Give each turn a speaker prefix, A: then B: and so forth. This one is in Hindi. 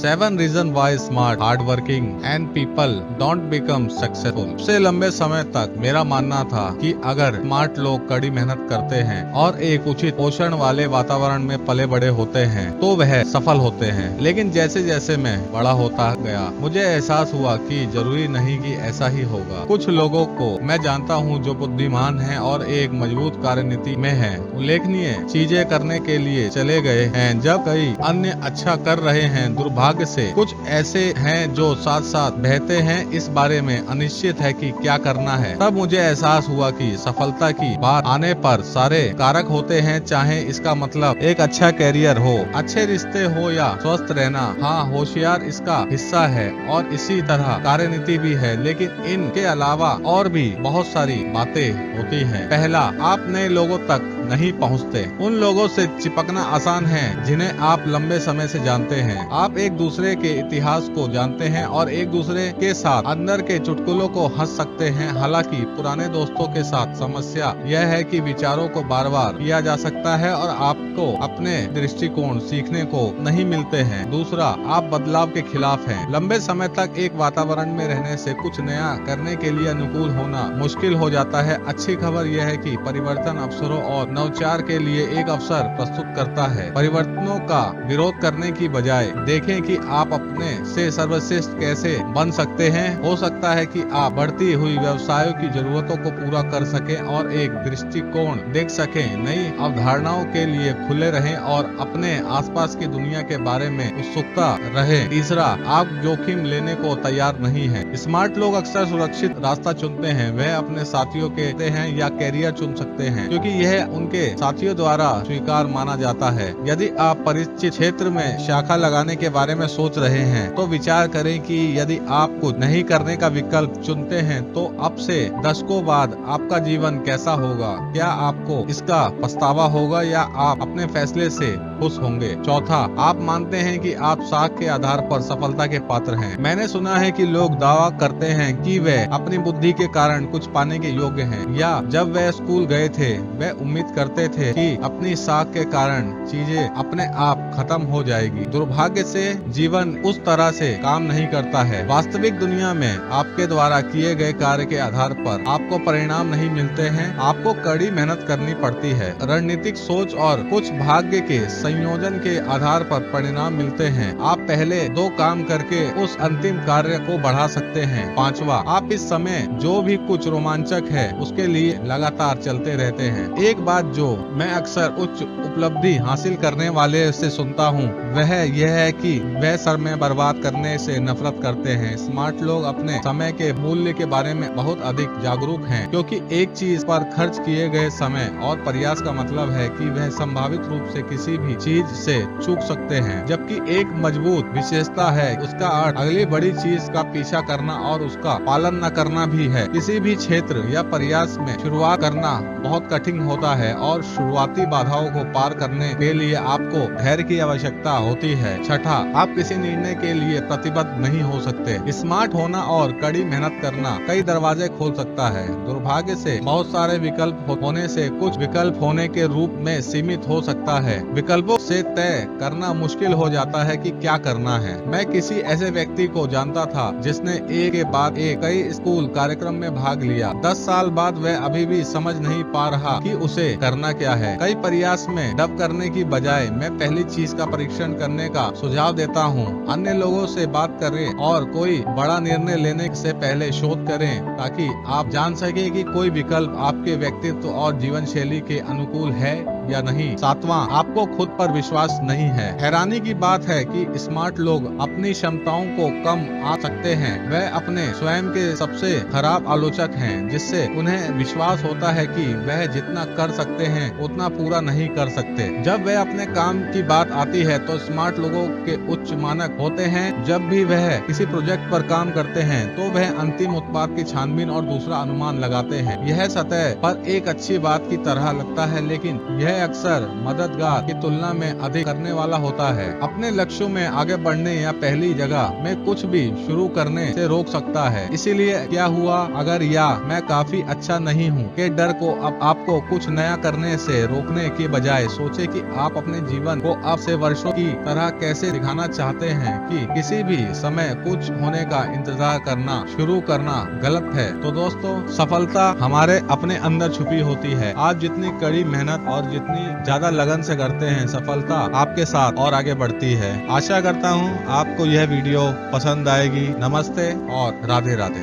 A: 7 reason why smart hard working and people don't become successful. सबसे लंबे समय तक मेरा मानना था कि अगर स्मार्ट लोग कड़ी मेहनत करते हैं और एक उचित पोषण वाले वातावरण में पले बड़े होते हैं तो वह सफल होते हैं। लेकिन जैसे जैसे मैं बड़ा होता गया मुझे एहसास हुआ कि जरूरी नहीं कि ऐसा ही होगा। कुछ लोगों को मैं जानता हूँ जो बुद्धिमान हैं और एक मजबूत कार्यनीति में हैं, उल्लेखनीय चीजें करने के लिए चले गए हैं जब कई अन्य अच्छा कर रहे हैं। दुर्भाग्य से कुछ ऐसे हैं जो साथ साथ बहते हैं, इस बारे में अनिश्चित है कि क्या करना है। तब मुझे एहसास हुआ कि सफलता की बात आने पर सारे कारक होते हैं, चाहे इसका मतलब एक अच्छा कैरियर हो, अच्छे रिश्ते हो या स्वस्थ रहना। हाँ, होशियार इसका हिस्सा है और इसी तरह कार्यनीति भी है, लेकिन इनके अलावा और भी बहुत सारी बातें होती हैं। पहला, आप नए लोगों तक नहीं पहुंचते। उन लोगों से चिपकना आसान है जिन्हें आप लंबे समय से जानते हैं। आप एक दूसरे के इतिहास को जानते हैं और एक दूसरे के साथ अंदर के चुटकुलों को हंस सकते हैं। हालांकि पुराने दोस्तों के साथ समस्या यह है कि विचारों को बार बार किया जा सकता है और आपको अपने दृष्टिकोण सीखने को नहीं मिलते हैं। दूसरा, आप बदलाव के खिलाफ हैं। लंबे समय तक एक वातावरण में रहने से कुछ नया करने के लिए अनुकूल होना मुश्किल हो जाता है। अच्छी खबर यह है कि परिवर्तन अवसरों और नवचार के लिए एक अवसर प्रस्तुत करता है। परिवर्तनों का विरोध करने की बजाय देखें कि आप अपने से सर्वश्रेष्ठ कैसे बन सकते हैं। हो सकता है कि आप बढ़ती हुई व्यवसायों की जरूरतों को पूरा कर सकें और एक दृष्टिकोण देख सकें। नई अवधारणाओं के लिए खुले रहें और अपने आसपास की दुनिया के बारे में उत्सुकता रहे। तीसरा, आप जोखिम लेने को तैयार नहीं हैं। स्मार्ट लोग अक्सर सुरक्षित रास्ता चुनते हैं। वह अपने साथियों के हैं या कैरियर चुन सकते हैं क्योंकि यह उनके साथियों द्वारा स्वीकार माना जाता है। यदि आप परिचित क्षेत्र में शाखा लगाने के बारे में सोच रहे हैं तो विचार करें कि यदि आप कुछ नहीं करने का विकल्प चुनते हैं तो अब से दशकों बाद आपका जीवन कैसा होगा। क्या आपको इसका पछतावा होगा या आप अपने फैसले से खुश होंगे। चौथा, आप मानते हैं कि आप साख के आधार पर सफलता के पात्र हैं। मैंने सुना है कि लोग दावा करते हैं कि वे अपनी बुद्धि के कारण कुछ पाने के योग्य हैं या जब वे स्कूल गए थे वे उम्मीद करते थे कि अपनी साख के कारण चीजें अपने आप खत्म हो जाएगी। दुर्भाग्य से जीवन उस तरह से काम नहीं करता है। वास्तविक दुनिया में आपके द्वारा किए गए कार्य के आधार पर आपको परिणाम नहीं मिलते हैं, आपको कड़ी मेहनत करनी पड़ती है। रणनीतिक सोच और कुछ भाग्य के संयोजन के आधार पर परिणाम मिलते हैं। आप पहले 2 काम करके उस अंतिम कार्य को बढ़ा सकते हैं। पांचवा, आप इस समय जो भी कुछ रोमांचक है उसके लिए लगातार चलते रहते हैं। एक बात जो मैं अक्सर उच्च उपलब्धि हासिल करने वाले से सुनता हूँ वह यह है कि वह समय बर्बाद करने से नफरत करते हैं। स्मार्ट लोग अपने समय के मूल्य के बारे में बहुत अधिक जागरूक हैं क्योंकि एक चीज पर खर्च किए गए समय और प्रयास का मतलब है कि वह संभावित रूप से किसी भी चीज से चूक सकते हैं। जबकि एक मजबूत विशेषता है उसका अर्थ अगली बड़ी चीज का पीछा करना और उसका पालन न करना भी है। किसी भी क्षेत्र या प्रयास में शुरुआत करना बहुत कठिन होता है और शुरुआती बाधाओं को पार करने के लिए आपको धैर्य की आवश्यकता होती है। छठा, आप किसी निर्णय के लिए प्रतिबद्ध नहीं हो सकते। स्मार्ट होना और कड़ी मेहनत करना कई दरवाजे खोल सकता है। दुर्भाग्य से बहुत सारे विकल्प होने से कुछ विकल्प होने के रूप में सीमित हो सकता है। विकल्पों से तय करना मुश्किल हो जाता है कि क्या करना है। मैं किसी ऐसे व्यक्ति को जानता था जिसने एक के बाद एक कई स्कूल कार्यक्रम में भाग लिया। 10 साल बाद वह अभी भी समझ नहीं पा रहा कि उसे करना क्या है। कई प्रयास में डब करने की बजाय मैं पहली चीज का परीक्षण करने का सुझाव देता हूँ। अन्य लोगों से बात करें और कोई बड़ा निर्णय लेने से पहले शोध करें ताकि आप जान सके कि कोई विकल्प आपके व्यक्तित्व और जीवन शैली के अनुकूल है या नहीं। सातवां, आपको खुद पर विश्वास नहीं है। हैरानी की बात है कि स्मार्ट लोग अपनी क्षमताओं को कम आ सकते हैं। वह अपने स्वयं के सबसे खराब आलोचक हैं जिससे उन्हें विश्वास होता है कि वह जितना कर सकते हैं उतना पूरा नहीं कर सकते। जब वह अपने काम की बात आती है तो स्मार्ट लोगों के उच्च मानक होते हैं। जब भी वह किसी प्रोजेक्ट पर काम करते हैं तो वह अंतिम उत्पाद की छानबीन और दूसरा अनुमान लगाते हैं। यह सतह पर एक अच्छी बात की तरह लगता है, लेकिन यह अक्सर मददगार की तुलना में अधिक करने वाला होता है। अपने लक्ष्यों में आगे बढ़ने या पहली जगह में कुछ भी शुरू करने से रोक सकता है। इसीलिए क्या हुआ अगर या मैं काफी अच्छा नहीं हूँ के डर को अब आपको कुछ नया करने से रोकने के बजाय सोचे कि आप अपने जीवन को अब से वर्षों की तरह कैसे दिखाना चाहते हैं कि किसी भी समय कुछ होने का इंतजार करना शुरू करना गलत है। तो दोस्तों, सफलता हमारे अपने अंदर छुपी होती है। आप जितनी कड़ी मेहनत और जितनी ज्यादा लगन से करते हैं, सफलता आपके साथ और आगे बढ़ती है। आशा करता हूँ आपको यह वीडियो पसंद आएगी। नमस्ते और राधे राधे।